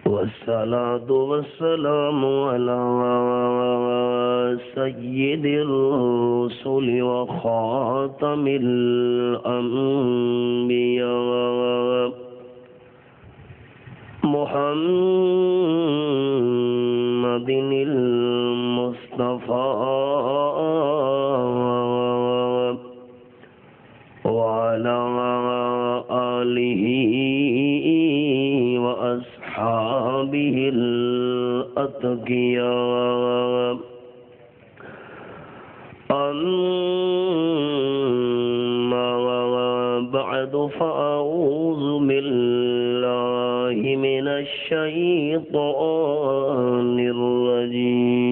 والصلاة والسلام على سيد الرسل وخاتم الأنبياء محمد المصطفى وعلى آله وأصحابه الأتقياء أما بعد فأعوذ بالله من الشيطان الرجيم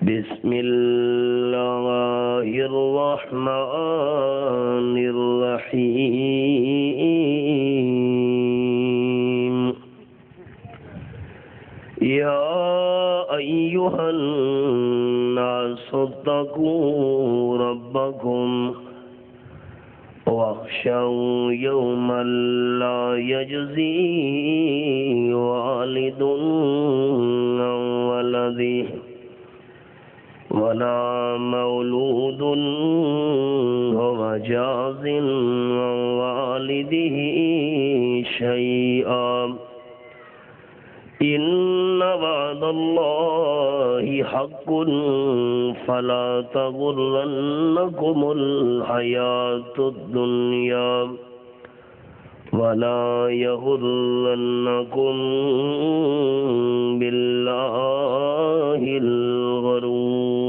بسم الله الرحمن الرحيم يا أيها الناس اتقوا ربكم واخشوا يوما لا يجزي والد عن ولده ولا مولود هو جاز عن والده شيئا إن وعد الله حق فلا تغرنكم الحياة الدنيا ولا يغرنكم بالله الغرور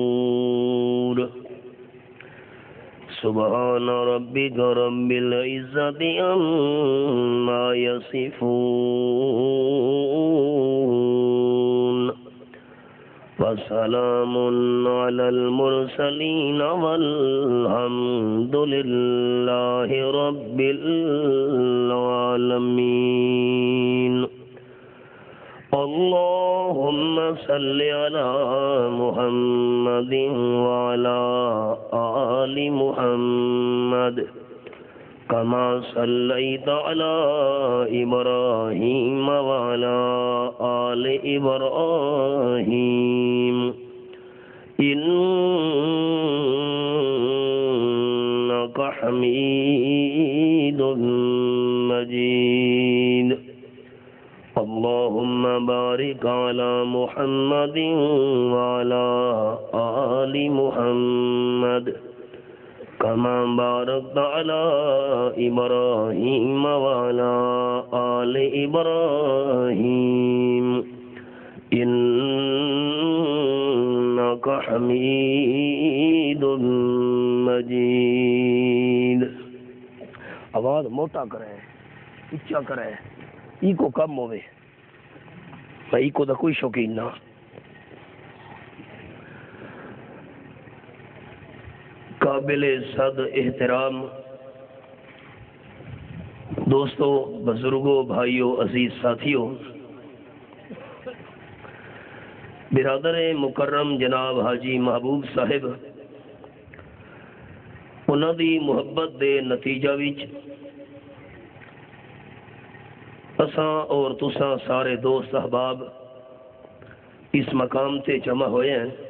سبحان ربك رب العزة عما يصفون وسلام على المرسلين والحمد لله رب العالمين اللهم صل على محمد وعلى آل محمد كما صليت على إبراهيم وعلى آل إبراهيم إنك حميد مجيد اللهم بارك على محمد وعلى آل محمد كما باركت على إبراهيم وعلى آل إبراهيم إنك حميد مجيد آواز موٹا کریں اچھا کریں ای کو کم ہوئے میں ای کو دا کوئی شوقین نہ قابل صد احترام دوستو بزرگوں بھائیوں عزیز ساتھیوں برادر مکرم جناب حاجی محبوب صاحب انہاں دی محبت دے نتیجہ وچ اساں اور تساں سارے دوست احباب اس مقام تے جمع ہوئے ہیں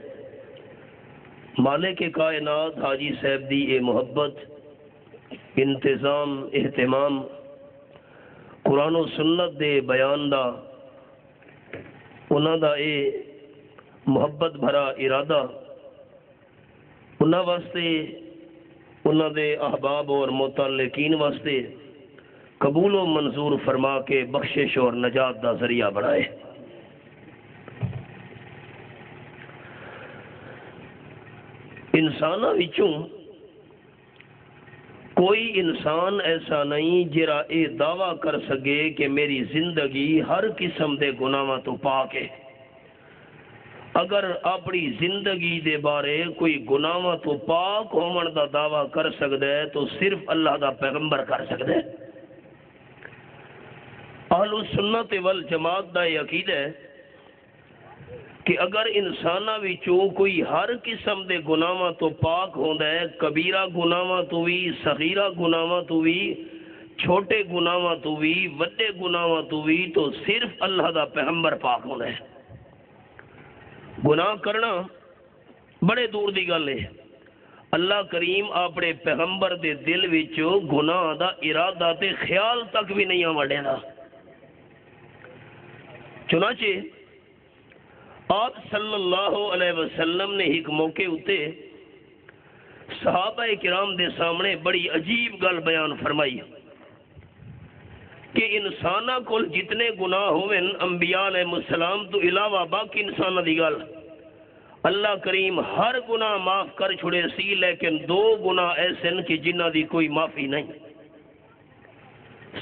مالک کائنات حاجی صاحب دی اے محبت انتظام اہتمام قرآن و سنت دے بیان دا انہاں دا اے محبت بھرا ارادہ انہاں واسطے انہاں دے احباب اور متعلقین واسطے قبول و منظور فرما کے بخشش اور نجات دا ذریعہ بنائے انساناں وچوں کوئی انسان ایسا نہیں جرا اے دعویٰ کر سکے کہ میری زندگی ہر قسم دے گناہاں تو پاک ہے اگر اپنی زندگی دے بارے کوئی گناہاں تو پاک ہون دا دعویٰ کر سکتا ہے تو صرف اللہ دا پیغمبر کر سکتا ہے اہل سنت والجماعت دا یہ عقیدہ ہے کہ اگر انساناں وچوں کوئی ہر قسم دے گناہاں تو پاک ہوندا ہے، کبیرہ گناہاں تو بھی، صغیرہ گناہاں تو بھی، چھوٹے گناہاں تو بھی، وڈے گناہاں تو بھی، تو صرف اللہ دا پیغمبر پاک ہونا ہے۔ گناہ کرنا بڑے دور دی گل ہے۔ اللہ کریم اپنے پیغمبر دے دل وچ گناہ دا ارادہ تے خیال تک بھی نہیں وڑے دا۔ چنانچہ آپ صلی اللہ علیہ وسلم نے ایک موقع اتے صحابہ کرام دے سامنے بڑی عجیب گل بیان فرمائی کہ انساناں کول جتنے گناہ ہوئے انبیاء علیہ السلام تو علاوہ باقی انساناں دی گل اللہ کریم ہر گناہ معاف کر چھڑے سی، لیکن دو گناہ ایسے ہیں کہ جنہ دی کوئی معافی نہیں۔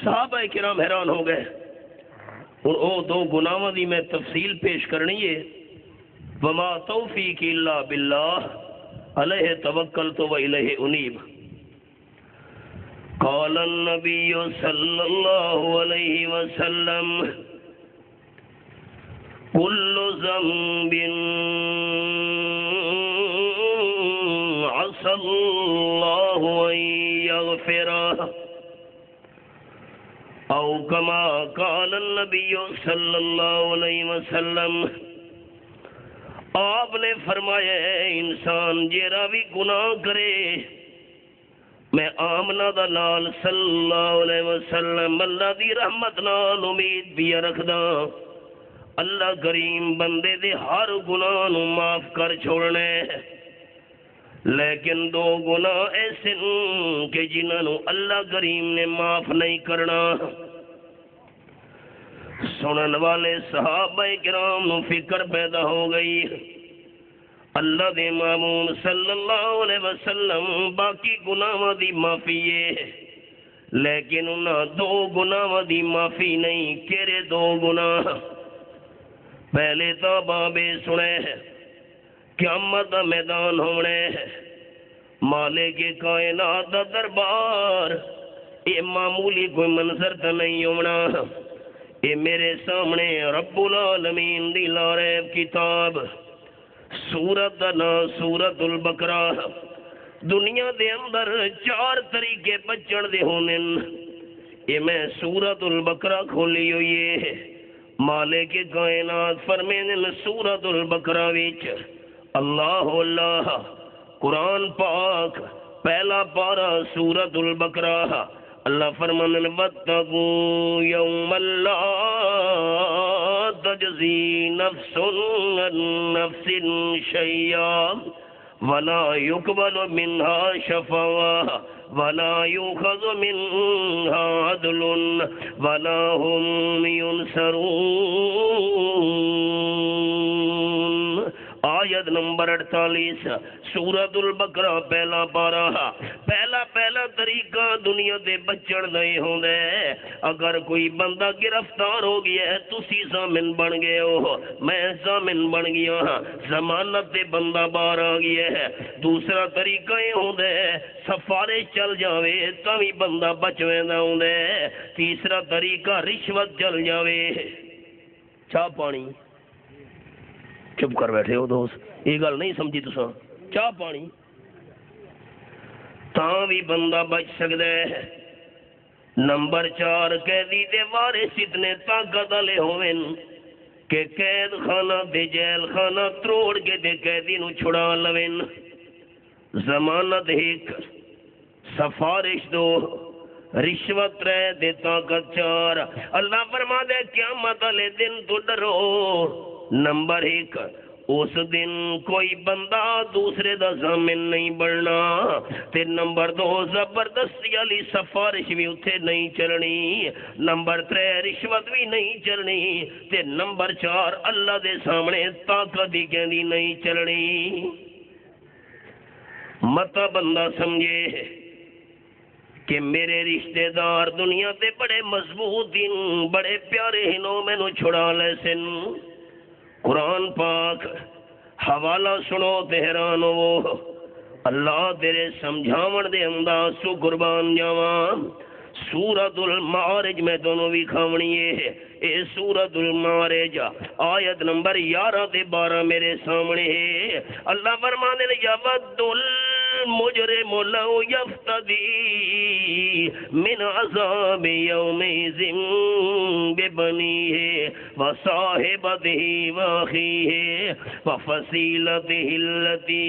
صحابہ کرام حیران ہو گئے۔ اور او دو گناہاں دی میں تفصیل پیش کرنی ہے۔ وما توفیق الا باللہ علیہ توکلت و الیہ انیب۔ قال النبی صلی اللہ علیہ وسلم کل ذنب عسى اللہ ان یغفرہ او کما قال النبی صلی اللہ علیہ وسلم۔ آپ نے فرمایا انسان جیرا بھی گناہ کرے میں آمنہ دا نال صلی اللہ علیہ وسلم اللہ دی رحمت نال امید بھی رکھدا اللہ کریم بندے دے ہر گناہ نو معاف کر چھوڑنے، لیکن دو گناہ ایسے کہ جنہاں نو اللہ کریم نے معاف نہیں کرنا۔ سنن والے صحابہ کرام نو فکر پیدا ہو گئی، اللہ دے مامون صلی اللہ علیہ وسلم باقی گناہاں دی معافی ہے، لیکن انہاں دو گناہاں دی معافی نہیں۔ کیڑے دو گناہ؟ پہلے تو بابے سنے قیامت دا میدان ہونے، مالک کائنات دا دربار، یہ معمولی کوئی منظر تو نہیں ہونا۔ یہ میرے سامنے رب العالمین دی لاریب کتاب سورت دا نام سورت البقرہ۔ دنیا دے اندر چار طریقے بچن دے ہونے، یہ میں سورت البقرہ کھولی ہوئی ہے۔ مالک کائنات فرمین سورت البقرہ وچ اللہ اللہ قرآن پاک پہلا پارا سورت البقرہ اللہ فرمان وَاتَّقُوا يَوْمَ لَا تَجْزِي نَفْسٌ عَن نَفْسٍ شَيْئًا وَلَا يُقْبَلُ مِنْهَا شَفَاعَةٌ وَلَا يُؤْخَذُ مِنْهَا عَدْلٌ وَلَا هُمْ يُنصَرُونَ۔ آیت نمبر 48 سورت البقرہ پہلا پارا۔ پہلا طریقہ دنیا دے بچن دے ہوندے، اگر کوئی بندہ گرفتار ہو گیا ہے تسی ضامن بن گئے ہو، میں ضامن بن گیا ہاں، ضمانت دے بندہ باہر آ گیا ہے۔ دوسرا طریقہ یہ ہوندے سفارش چل جاوے تاوی بندہ بچ ویندا ہوندے۔ تیسرا طریقہ رشوت چل جاوے۔ چاہ پانی چپ کر بیٹھے ہو دوست، یہ گل نہیں سمجھی تساں؟ چاہ پانی تاں بھی بندہ بچ سکتا ہے۔ نمبر 4 قیدی دے وارث اتنے طاقت والے ہوئے کہ قید خانہ دے جیل خانہ تروڑ کے دے قیدی نو چھڑا لوین۔ ضمانت ایک، سفارش 2، رشوت 3 دے طاقت 4۔ اللہ فرما دے قیامت والے دن تو ڈرو۔ نمبر 1 اس دن کوئی بندہ دوسرے دا ضامن نہیں بننا، تے نمبر 2 زبردستی والی سفارش بھی اتھے نہیں چلنی، نمبر 3 رشوت بھی نہیں چلنی، تے نمبر 4 اللہ دے سامنے طاقت دی کہندی نہیں چلنی۔ متا بندہ سمجھے کہ میرے رشتہ دار دنیا تے بڑے مضبوط ہیں، بڑے پیارے ہیں، میں نو چھڑا لے سن۔ قرآن پاک حوالہ سنو تے حیران ہو، اللہ تیرے سمجھاون دے انداز تو قربان جاواں۔ سورۃ المعارج میں دونوں بھی کھاونی ہے. اے سورۃ المعارج آیت نمبر 11 تے 12 میرے سامنے ہے. اللہ فرمانے نے یود المجرم لو یفتدی من عذاب یومئذ ببنیہ وصاحبتہ واخیہ وفصیلتہ التی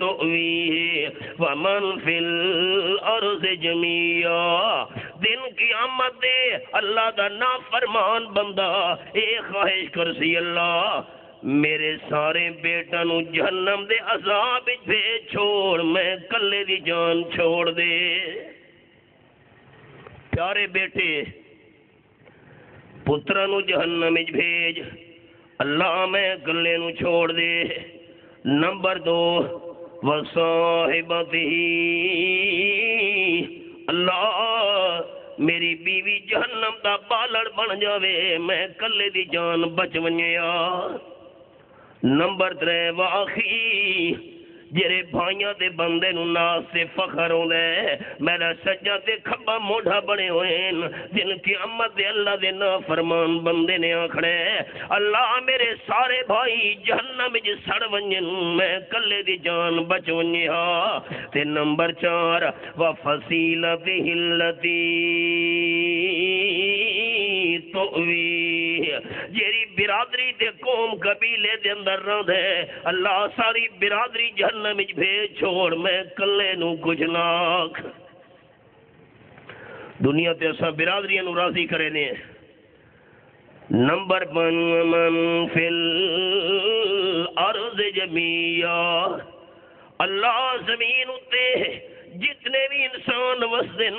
تؤویہ ومن فی الارض جميعا. دن قیامت دے اللہ دا نافرمان بندہ اے خواہش کر سی اللہ میرے سارے بیٹا نو جہنم دے عذاب بھیج چھوڑ میں کلے دی جان چھوڑ دے. پیارے بیٹے پترا نو جہنم بھیج اللہ میں کلے نو چھوڑ دے. نمبر 2 وصاحبتہ اللہ میری بیوی جہنم دا بالڑ بن جاوے میں کلے دی جان بچ ونیا. نمبر 3 واخی جڑے بھائیاں دے بندے نو ناز سے فخر ہوندا ہے میرا سجا تے کھبا موڈھا بنے ہوئے جن قیامت دے اللہ دے نافرمان بندے نے آکھنا ہے اللہ میرے سارے بھائی جہنم وچ سڑ ونجن میں کلے دی جان بچ ونیا. تے نمبر 4 وفصیلتہ التی تؤوی جیری برادری تے قوم قبیلے دے اندر رہندا ہے اللہ ساری برادری جہنم وچ بھیج چھوڑ میں کلے نو کچھ ناکھ. دنیا تے اساں برادریاں نو راضی کرے نے. نمبر 5 من فی الارض جميعا اللہ زمین اتے جتنے بھی انسان وسدن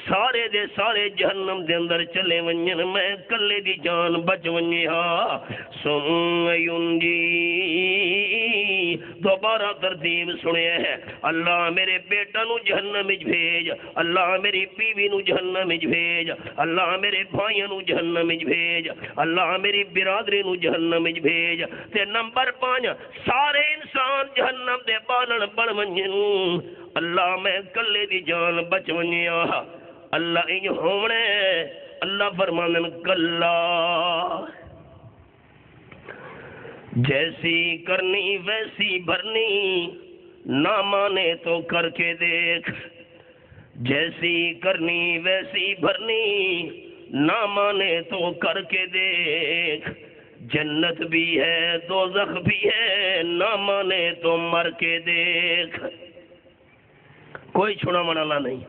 سارے دے سارے جہنم دے اندر چلے ونجن میں کلے دی جان بچ ونیا. ثم ینجی دوبارہ ترتیب سنے ہے اللہ میرے بیٹا نو جہنم وچ بھیج اللہ میری بیوی نو جہنم وچ بھیج اللہ میرے بھائیاں نو جہنم وچ بھیج اللہ میری برادری نو جہنم وچ بھیج. تے نمبر 5 سارے انسان جہنم دے بالن بن ونجن اللہ میں کلے دی جان بچ ونیا. اللہ انج ہونے اللہ فرمانن کلا جیسی کرنی ویسی بھرنی نہ مانے تو کر کے دیکھ. جیسی کرنی ویسی بھرنی نہ مانے تو کر کے دیکھ. جنت بھی ہے دوزخ بھی ہے نہ مانے تو مر کے دیکھ. کوئی چھوڑا منالا نہیں.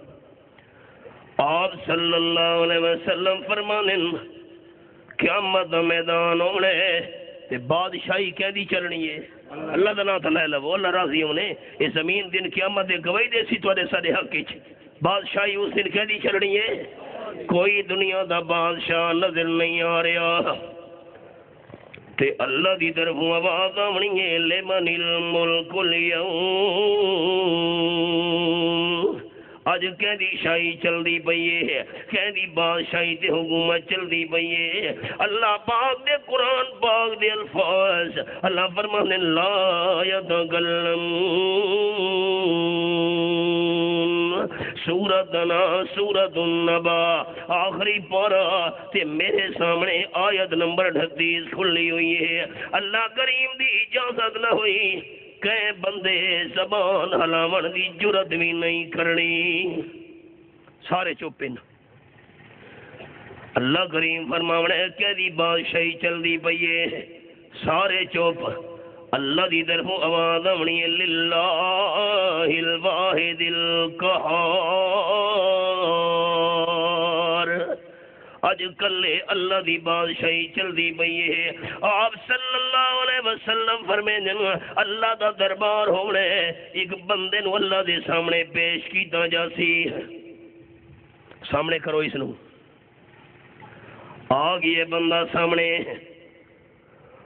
آپ صلی اللہ علیہ وسلم فرمانے قیامت میدان ہونے تے بادشاہی کہہ دی چلنی ہے اللہ دا نام تلے لو اللہ راضی ہونے اس زمین دن قیامت دے گواہی دے سی تو دے سارے حق وچ بادشاہی اس دن کہہ دی چلنی ہے. کوئی دنیا دا بادشاہ نظر نہیں آ رہا تے اللہ دی طرف آواز آونی ہے لمن الملک اليوم اج کہندی شاہی چل دی پئی ہے کہندی بادشاہی تے حکومت چل دی پئی ہے. اللہ پاک دے قرآن پاک دے الفاظ اللہ فرمانے لا یتکلمون سورۃ النبا آخری پارہ تے میرے سامنے آیت نمبر 38 کھلی ہوئی ہے. اللہ کریم دی اجازت نہ ہوئی کہ بندے زبان ہلاون دی جرت بھی نہیں کرنی سارے چوپن. اللہ کریم فرماونے کہ دی بادشاہی چل دی پئیے سارے چوپ. اللہ دی طرف آواز آونی ہے للہ الواحد القہار. اج کلے اللہ دی بادشاہی چل دی پئی ہے. آپ صلی اللہ علیہ وسلم فرمائیں اللہ دا دربار ہونے ایک بندے نو اللہ دے سامنے پیش کیتا جاسی. سامنے کرو اس نو آ گئے بندہ سامنے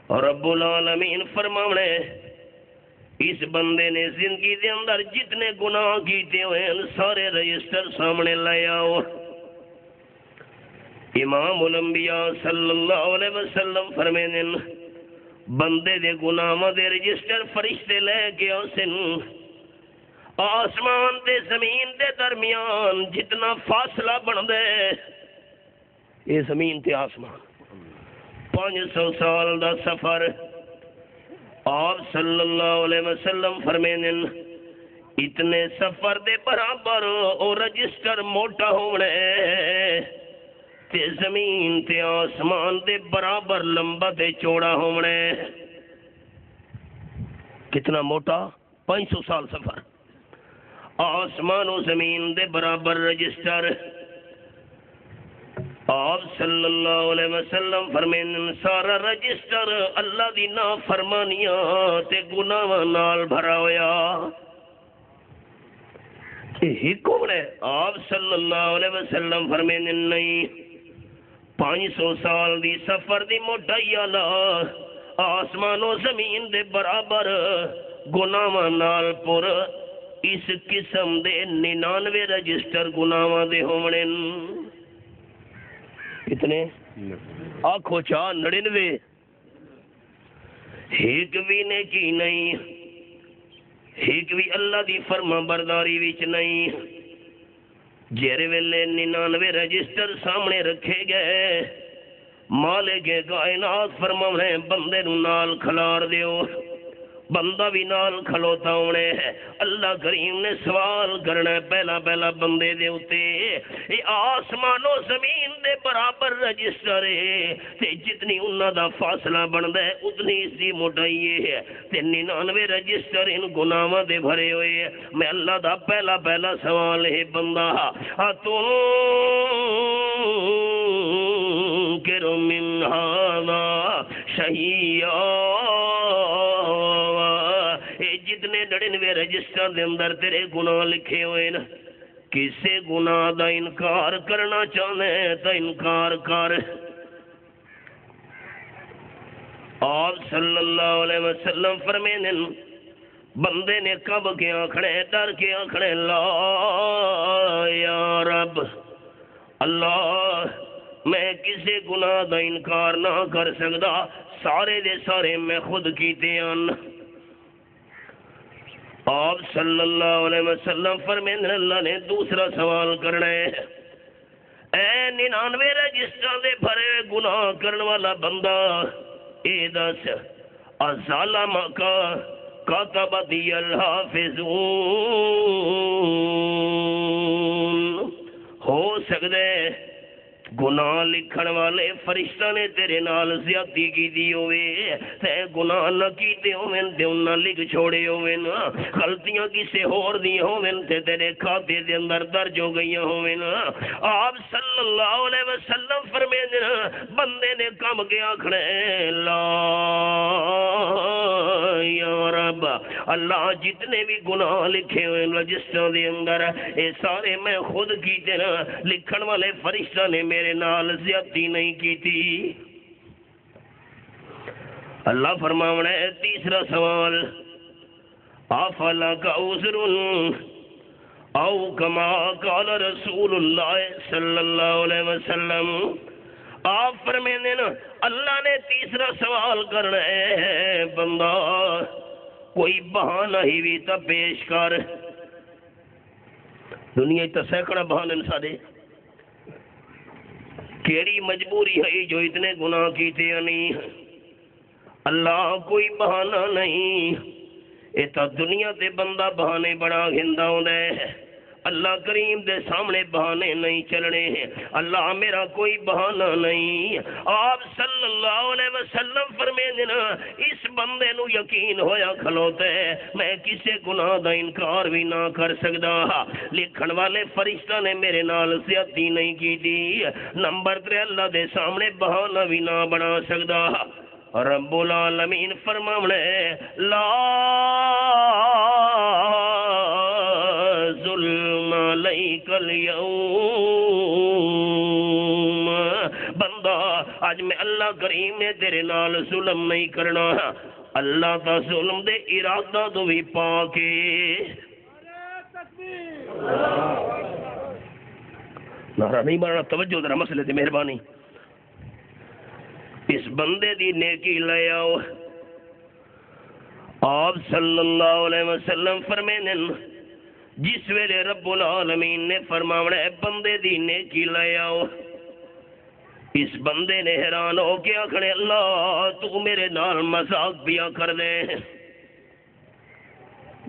اور رب العالمین فرماونے اس بندے نے زندگی دے اندر جتنے گناہ کیتے ہوئے سارے رجسٹر سامنے لے آؤ. امام الانبیاء صلی اللہ علیہ وسلم فرمائیں بندے دے گناہاں دے رجسٹر فرشتے لے کے آسن آسمان تے زمین دے درمیان جتنا فاصلہ بن دے یہ زمین تے آسمان 500 سال دا سفر آپ صلی اللہ علیہ وسلم فرمینے اتنے سفر دے برابر او رجسٹر موٹا ہونے تے زمین تے آسمان دے برابر لمبا تے چوڑا ہونے کتنا موٹا 500 سال سفر آسمان و زمین دے برابر رجسٹر آپ صلی اللہ علیہ وسلم فرمین سارا رجسٹر اللہ دی نافرمانیاں تے گناہ نال بھرا ہویا ہی کون ہے آپ صلی اللہ علیہ وسلم فرمین نہیں 500 سال دی سفر دی موٹائی والا آسمان و زمین دے برابر گناہ نال پر اس قسم دے 99 رجسٹر گناہ دے ہونے کتنے آنکھوں چاہ 99 ایک بھی نیکی نہیں ایک بھی اللہ دی فرما برداری وچ نہیں جیرے ویلے 99 رجسٹر سامنے رکھے گئے مالک کائنات فرماونے بندے نو نال کھلار دیو بندہ بھی نال کھلوتا ہونے ہے اللہ کریم نے سوال کرنا ہے پہلا بندے دے ہوتے یہ آسمان و زمین دے برابر رجسٹر ہے تے جتنی انہاں دا فاصلہ بندا ہے اتنی اس دی موٹائی ہے تے 99 رجسٹر ان گناہاں دے بھرے ہوئے ہیں میں اللہ دا پہلا سوال ہے بندہ تو کرو من ہذا شہیا جتنے 99 رجسٹر دے اندر تیرے گناہ لکھے ہوئے نا کسے گناہ دا انکار کرنا چاہنے تا انکار کر آپ صلی اللہ علیہ وسلم فرمینے بندے نے کب کے آنکھڑے ڈر کے آنکھڑے لا یا رب اللہ میں کسے گناہ دا انکار نہ کر سکتا سارے دے سارے میں خود کیتے ہیں آپ صلی اللہ علیہ وسلم فرمینے اللہ نے دوسرا سوال کرنا ہے اے 99 رجسٹر دے بھرے گناہ کرنے والا بندہ اے دس ظالم کا کاتب دی الحافظون ہو سکتے گناہ لکھن والے فرشتہ نے تیرے نال زیادتی کی دی ہوئے تے گناہ نہ کیتے ہوئے تے انہاں لکھ چھوڑے ہوئے غلطیاں کسے ہور دی ہوئے تے تیرے کھاتے دے اندر درج ہو گئی ہوئے آپ صلی اللہ علیہ وسلم فرمیندے بندے نے کم کے آکھنے لا یا رب اللہ جتنے بھی گناہ لکھے ہوئے رجسٹر دے اندر اے سارے میں خود کیتے نا لکھن والے فرشتہ نے میرے نال زیادتی نہیں کی تھی اللہ فرماونا ہے تیسرا سوال افلا کا عذر او کما قال رسول اللہ صلی اللہ علیہ وسلم آپ فرمینے نا اللہ نے تیسرا سوال کرنا ہے بندہ کوئی بہانہ ہی بھی تا پیش کر دنیا تا سینکڑا بہانے سارے کیڑی مجبوری ہے جو اتنے گناہ کیتے نہیں اللہ کوئی بہانہ نہیں یہ تو دنیا تے بندہ بہانے بڑا گھندا ہوندا ہے اللہ کریم دے سامنے بہانے نہیں چلنے ہیں اللہ میرا کوئی بہانہ نہیں آپ صلی اللہ علیہ وسلم فرمیندے نا اس بندے نو یقین ہویا کھلوتا ہے میں کسے گناہ دا انکار بھی نہ کر سکدا لکھن والے فرشتہ نے میرے نال زیادتی نہیں کی دی نمبر 3 اللہ دے سامنے بہانہ بھی نہ بنا سکدا رب العالمین فرماونے لا ظلم علیک اليوم بندہ آج میں اللہ کریم نے تیرے نال ظلم نہیں کرنا اللہ تا ظلم دے ارادہ تو بھی پاکے نعرہ نہیں مارنا توجہ ذرا مسئلے تے مہربانی اس بندے دی نیکی لے آؤ آپ صلی اللہ علیہ وسلم فرمینے جس ویلے رب العالمین نے فرماونا ہے بندے دی نیکی لے آؤ، اس بندے نے حیران ہو کے آخنے اللہ تو میرے نال مذاق بھی کر دے،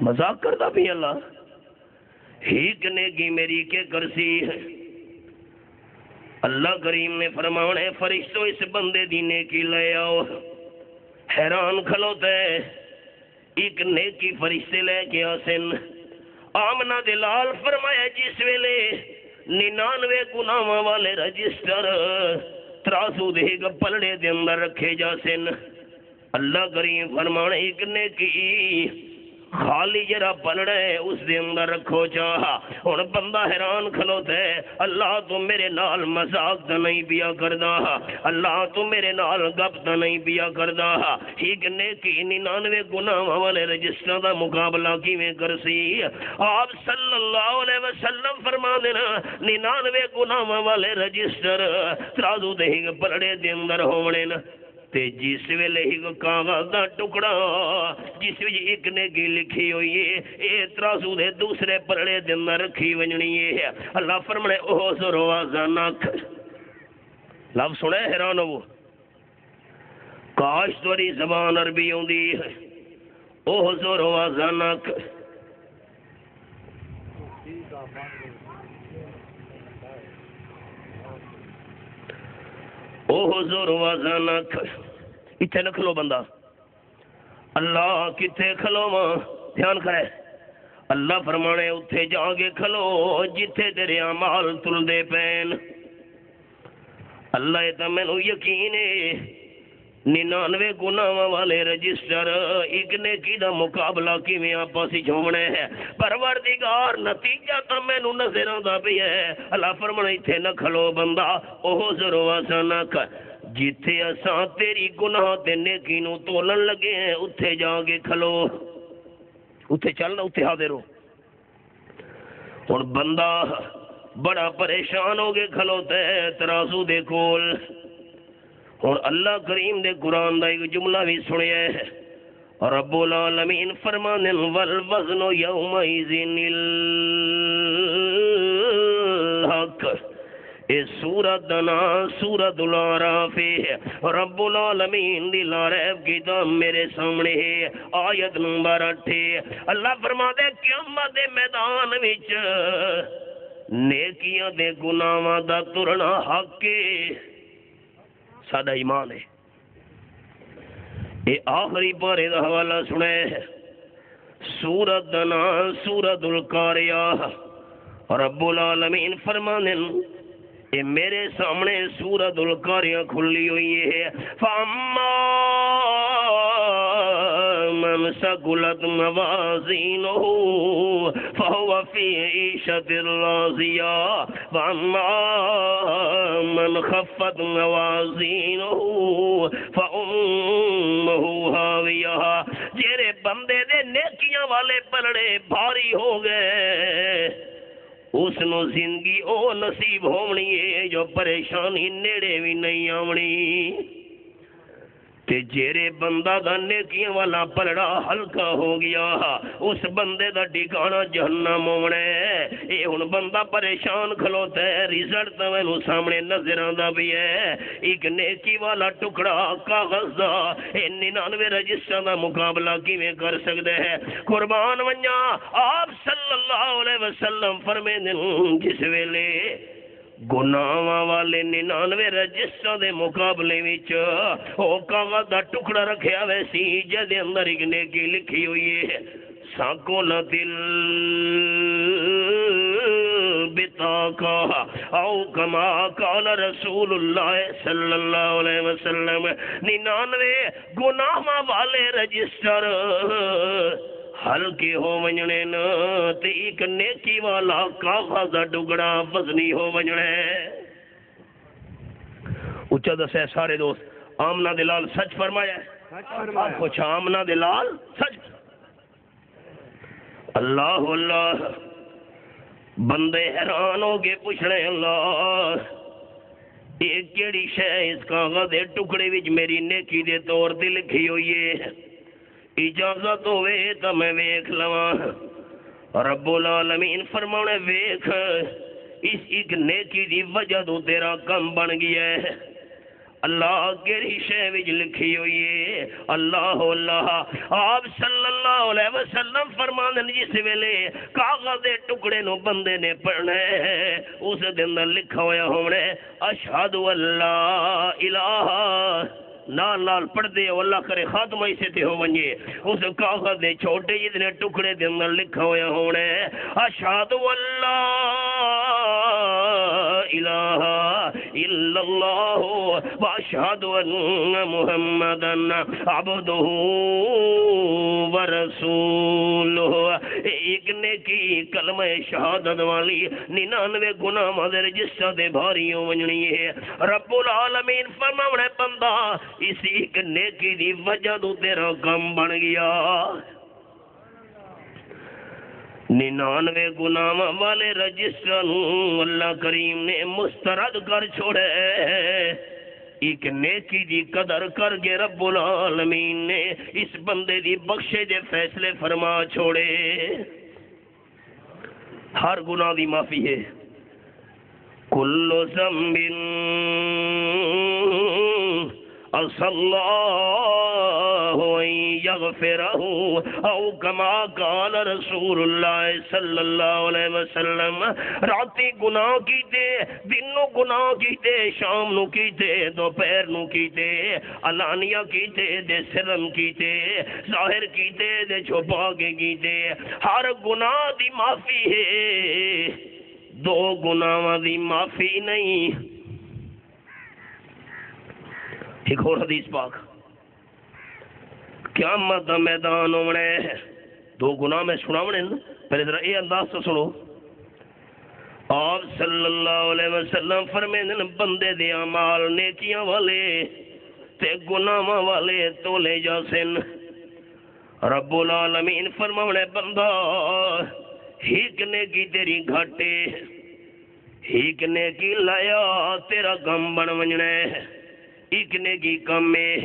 مذاق کرتا بھی اللہ ہی نیکی میری کے کرسی ہے۔ اللہ کریم نے فرماونا ہے فرشتوں اس بندے دی نیکی لے آؤ، حیران کھلوتا ہے ایک نیکی فرشتے لے کے آسن۔ آمنہ دلال فرمایا جس ویلے 99 گناہاں والے رجسٹر ترازو دے گا پلڑے دے اندر رکھے جا سن، اللہ کریم فرمانا ایک نیکی خالی جرا پلڑا ہے اس دے اندر رکھو چاہا۔ ہن بندہ حیران کھلوتا ہے اللہ تو میرے نال مذاق تا نہیں پیا کردا، اللہ تو میرے نال گپ تا نہیں پیا کردا، ایک نیکی 99 گناہاں والے رجسٹر دا مقابلہ کیویں کرسی؟ آپ صلی اللہ علیہ وسلم فرما دینا 99 گناہاں والے رجسٹر ترازو دے پلڑے دے اندر ہونے نا، تے جس ویلے ہی کاغذ دا ٹکڑا جس وچ ایک نیکی لکھی ہوئی ہے اے ترازو دے دوسرے پلڑے دے اندر رکھی ونجنی ہے۔ اللہ فرمائے اوہ زروازانک، لفظ سنے حیران ہو، کاش توری زبان عربی ہوندی ہے، اوہ زروازانک او حضور وازانک، اتھے نہ کھلو بندہ، اللہ کتے کھلو ماں دھیان کرے، اللہ فرمانے اتھے جاگے کھلو جتھے تیرے اعمال تل دے پین۔ اللہ تا مینوں یقین ہے 99 گناہاں والے رجسٹر ایک نیکی دا مقابلہ کیویں آپس وچ ہونا ہے، پروردگار نتیجہ تا مینوں نظر آندا پیا ہے۔ اللہ فرمانے ایتھے نہ کھلو بندہ اوہ ضرور نہ کر، جتھے اساں تیری گناہ تے نیکی نو تولن لگے ہیں اتھے جا کے کھلو، اتھے چلنا اتھے حاضر ہو۔ ہن بندہ بڑا پریشان ہو کے کھلوتا ہے ترازو دے کول، اور اللہ کریم دے قرآن دا ایک جملہ بھی سنیا ہے، رب العالمین فرمانے والوزن یومئذ الحق، اے سورت دنا سورت الاعراف ہے، رب العالمین دی لا ریب کتاب میرے سامنے ہے، آیت نمبر 8، اللہ فرماتے قیامت دے میدان وچ نیکیاں دے گناہاں دا ترنا حق ہے، سادہ ایمان ہے۔ اے آخری پارے دا حوالہ سنے سورت دنا سورت القاریہ، رب العالمین فرمانے اے میرے سامنے سورت القاریہ کھلی ہوئی ہے، فَأَمَّا مَنْ ثَقُلَتْ مَوَازِينُهُ فَهُوَ فِي عِيشَةٍ رَاضِيَةٍ وَأَمَّا مَنْ خَفَّتْ مَوَازِينُهُ فَأُمُّهُ هَاوِيَةٌ، جیرے بندے دے نیکیاں والے پلڑے بھاری ہو گئے اس نو زندگی او نصیب ہونی ہے جو پریشانی نیڑے بھی نہیں آونی، تے جیرے بندہ دا نیکیاں والا پلڑا ہلکا ہو گیا اس بندے دا ٹھکانہ جہنم ہونا ہے۔ اے ہن بندہ پریشان کھلوتا ہے، رزلٹ تو مینوں سامنے نظر آندا بھی ہے، ایک نیکی والا ٹکڑا کاغذ دا 99 رجسٹر دا مقابلہ کیویں کر سکدا ہے؟ قربان ونجا آپ صلی اللہ علیہ وسلم فرمیندے جس ویلے گناہاں والے 99 رجسٹر دے مقابلے وچ او کاغذ دا ٹکڑا رکھیا ویسی جدے اندر ایک نیکی لکھی ہوئی ہے، ساکونت البطاقہ او کما قال رسول اللہ صلی اللہ علیہ وسلم، 99 گناہاں والے رجسٹر ہلکے ہو ونجنے نا تے ایک نیکی والا کاغذ دا ٹکڑا وزنی ہو ونجنے۔ اچھا دسے سارے دوست آمنہ دلال سچ فرمایا ہے، کچھ آمنہ دلال سچ، اللہ اللہ بندے حیران ہو کے پوچھنے اللہ ایک کیڑی شے اس کاغذ دے ٹکڑے وچ میری نیکی دے طور تے لکھی ہوئی ہے، اجازت ہوئے تو میں ویکھ لواں۔ رب العالمین فرمانے ویکھ اس ایک نیکی دی وجہ تو تیرا کم بن گیا ہے. اللہ کیڑی شے وچ لکھی ہوئی ہے اللہ اللہ. آپ صلی اللہ علیہ وسلم فرماندے نے جس ویلے کاغذ دے ٹکڑے نو بندے نے پڑھنا ہے اس دے اندر لکھا ہویا ہونا اشہد اللہ الہ نال نال پڑھ دے اللہ کرے خاتمہ اسے تے ہو ونجے اس کاغذ دے چھوٹے جتنے ٹکڑے دے اندر لکھا ہویا ہونا ہے اشہد اللہ الہ الا اللہ واشہد ان محمدا عبدہ ورسولہ. ایک نیکی کلمہ شہادت والی 99 گناہ مدر جس دے بھاری ہو ونجنی ہے. رب العالمین فرماونے بندہ اس ایک نیکی دی وجہ تو تیرا کم بن گیا. 99 گناہ والے رجسٹر اللہ کریم نے مسترد کر چھوڑے. ایک نیکی دی قدر کر کے رب العالمین نے اس بندے دی بخشے دے فیصلے فرما چھوڑے. ہر گناہ دی معافی ہے. کل ذنب عسى الله أن يغفره أو كما قال رسول الله صلی اللہ علیہ وسلم. راتی گناہ کیتے دنوں گناہ کیتے شام نو کیتے دوپہر نو کیتے علانیہ کیتے دے سرم کیتے ظاہر کیتے دے چھپا کے کیتے ہر گناہ دی معافی ہے. 2 گناہ دی معافی نہیں. ایک اور حدیث پاک قیامت دا میدان ہونے 2 گناہ میں سناونے پہلے ذرا یہ انداز تو سنو. آپ صلی اللہ علیہ وسلم فرمائیں بندے دے اعمال نیکیاں والے تے گناہ والے تولے جاسن. رب العالمین فرماونے بندہ ہیک نیکی تیری گھاٹے ہیک نیکی لایا تیرا غم بن ونجنے ایک نیکی کم ہے.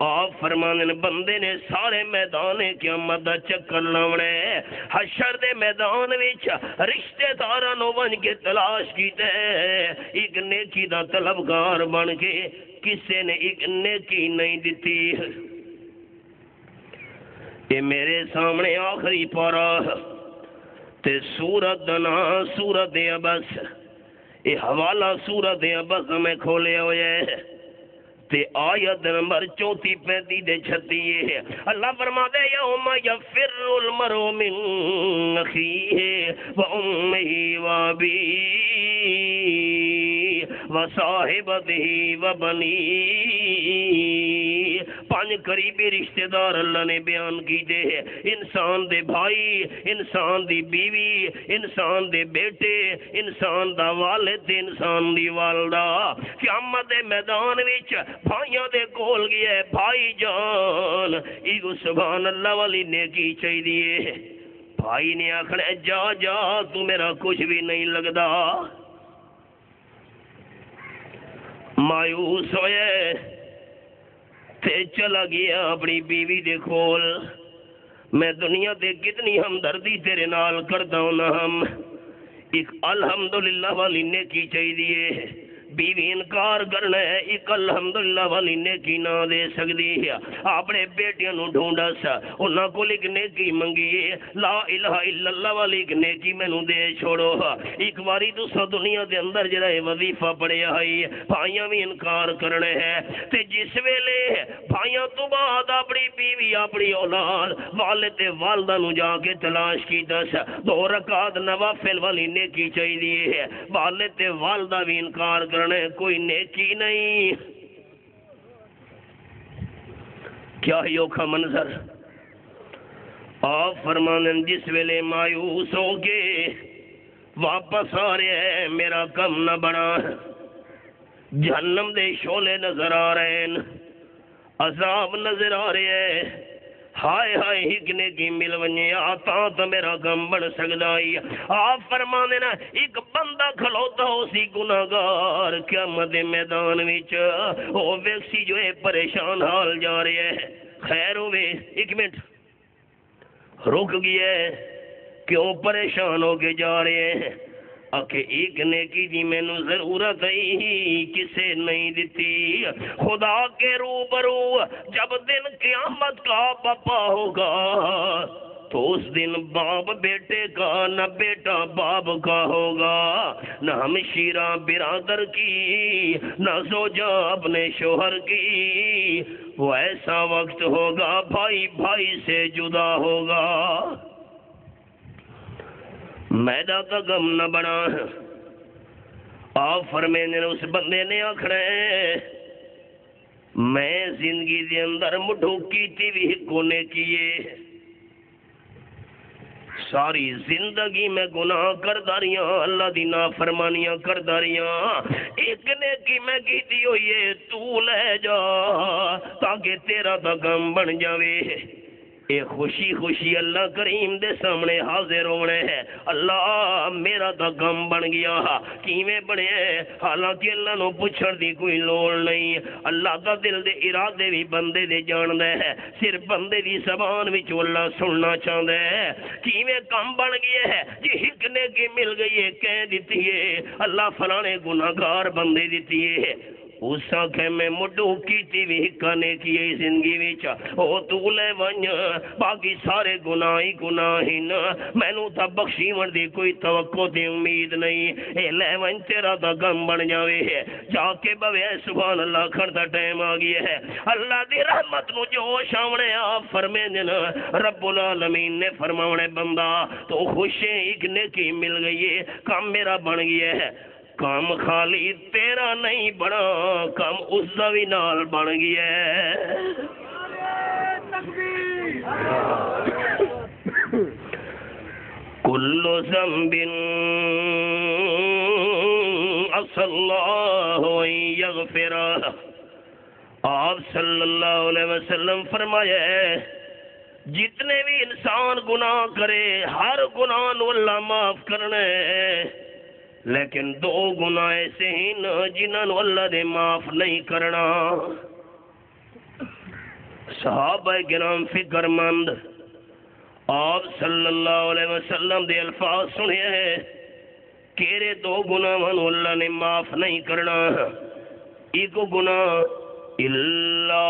آپ فرمانے بندے نے سارے میدان قیامت دا چکر لاونے حشر دے میدان وچ رشتے داراں نو ون کے تلاش کیتے ایک نیکی دا طلبگار بن کے کسے نے ایک نیکی نہیں دیتی. یہ میرے سامنے آخری پارا تے سورت دنا سورت عبس یہ حوالہ سورت عبس میں کھولے ہوئے تے آیت نمبر 34 35 دے 36 ہے. اللہ فرماتے یوم یفر المرء من اخیہ وامہ وابیہ وصاحبتہ وبنیہ. 5 قریبی رشتہ دار اللہ نے بیان کی دے انسان دے بھائی انسان دی بیوی انسان دے بیٹے انسان دا والد انسان دی والدہ. قیامت دے میدان وچ بھائیاں دے کول گیا بھائی جان ایگو سبحان اللہ والی نیکی چاہیے. بھائی نے آخر جا جا تو میرا کچھ بھی نہیں لگدا. مایوس ہوئے تے چلا گیا اپنی بیوی دے کول. میں دنیا تے کتنی ہمدردی تیرے نال کرتا ہوں نا ہم ایک الحمدللہ والی نیکی چاہیے. بیوی انکار کرنا ہے ایک الحمدللہ والی نیکی نہ دے سکتی ہے. اپنے بیٹیاں نو ڈھونڈا سا انہاں کو ایک نیکی منگی لا الہ الا اللہ والی ایک نیکی مینوں دے چھوڑو. ایک باری دوسرا دنیا دے اندر جڑا وظیفہ پڑھیا ہے بھائیاں بھی انکار کرنے ہیں تے جس ویلے بھائیاں تو بعد اپنی بیوی اپنی اولاد والد تے والدہ نو جا کے تلاش کیتا سا 2 رکعت نوافل والی نیکی چاہیے. والد تے والدہ بھی انکار کرنے کوئی نیکی نہیں. کیا ہی اوکھا منظر. آپ فرمانے جس ویلے مایوس ہو کے واپس آ رہے ہیں میرا کم نہ بڑا جہنم دے شعلے نظر آ رہے ہیں عذاب نظر آ رہے ہیں. ہائے ہائے ہکنے کی مل ونجے آتا تو میرا غم بن سکتا ہی. آپ فرمانے نا ایک بندہ کھلوتا ہو سی گناہگار قیامت میدان وچ او ویکسی جو ہے پریشان حال جا رہے ہیں. خیر ہوئے 1 منٹ رک گیا ہے کیوں پریشان ہو کے جا رہے ہیں؟ کہ ایک نیکی دی مینو ضرورت ہی کسے نہیں دیتی۔ خدا کے روبرو جب دن قیامت کا بپا ہوگا تو اس دن باپ بیٹے کا نہ بیٹا باپ کا ہوگا، نہ ہمشیرہ برادر کی نہ زوجہ اپنے شوہر کی۔ وہ ایسا وقت ہوگا بھائی بھائی سے جدا ہوگا۔ میدہ کا غم نہ بنا۔ آپ فرمینے اس بندے نے آکھنا ہے میں زندگی دے اندر مٹھو کیتی بھی کونے کیے، ساری زندگی میں گناہ کردا رہیاں، اللہ دی نافرمانیاں کردا رہیاں، ایک نیکی میں کیتی ہوئی ہے تو لے جا تاکہ تیرا تا غم بن جاوے۔ اے خوشی خوشی اللہ کریم دے سامنے حاضر ہونے ہے، اللہ میرا تا غم بن گیا، کیویں بنے؟ حالانکہ اللہ نو پوچھن دی کوئی لوڑ نہیں، اللہ دا دل دے ارادے بھی بندے دے جاندا ہے، صرف بندے دی زبان وچ اللہ سننا چاہندا ہے۔ کیویں کم بن گیا ہے جی ایک نیکی مل گئی ہے کہہ دیتی ہے اللہ فلانے گناہگار بندے دیتی ہے، اس آنکھیں میں مڈو کیتی بھی ہکانے کی زندگی ویچا او تو لے ونج باقی سارے گناہ ہی گناہ ہی نا، میں نو تا بخشی من دی کوئی توقع دی امید نہیں، اے لے ونج تیرا تا غم بن جاوے ہے، جا کے بوے سبحان اللہ کھڑتا ٹائم آگیا ہے، اللہ دی رحمت نو جو شامنے آپ فرمین دینا، رب العالمین نے فرماونے بندہ تو خوشیں ایک نیکی مل گئی ہے، کام میرا بن گیا ہے، کام خالی تیرا نہیں بنا، کام اس زوی نال بن گیا ہے۔ کل ذنب عسى اللہ ان یغفر، آپ صلی اللہ علیہ وسلم فرمایا ہے جتنے بھی انسان گناہ کرے ہر گناہ نو اللہ معاف کرنے، لیکن دو گناہ ایسے ہی نا جنہوں اللہ نے معاف نہیں کرنا۔ صحابہ کرام فکر مند آپ صلی اللہ علیہ وسلم دے الفاظ سنے ہیں کیرے دو گناہ اللہ نے معاف نہیں کرنا، ایک گناہ الا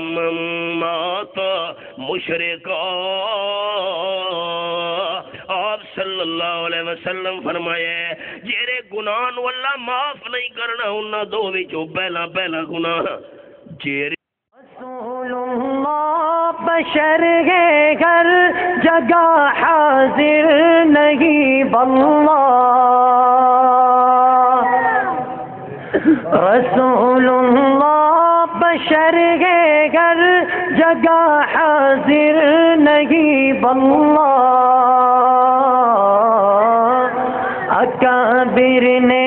من مات مشرکا، آپ صلی اللہ علیہ وسلم فرمایا جیرے گناہ نو اللہ معاف نہیں کرنا انہاں دو وچوں پہلا گناہ جیرے رسول اللہ بشر ہے ہر جگہ حاضر نہیں واللہ، رسول اللہ بشر ہے ہر جگہ حاضر نہیں واللہ، اکابر نے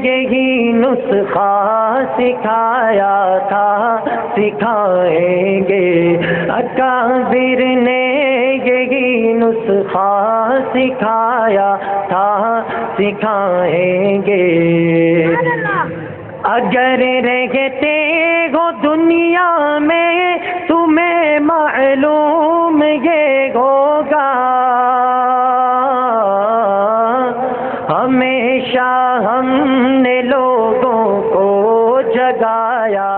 یہی نسخہ سکھایا تھا سکھائیں گے، اکابر نے یہی نسخہ سکھایا تھا سکھائیں گے، اگر رہتے ہو دنیا میں تمہیں معلوم یہ ہوگا، ہمیشہ ہم نے لوگوں کو جگایا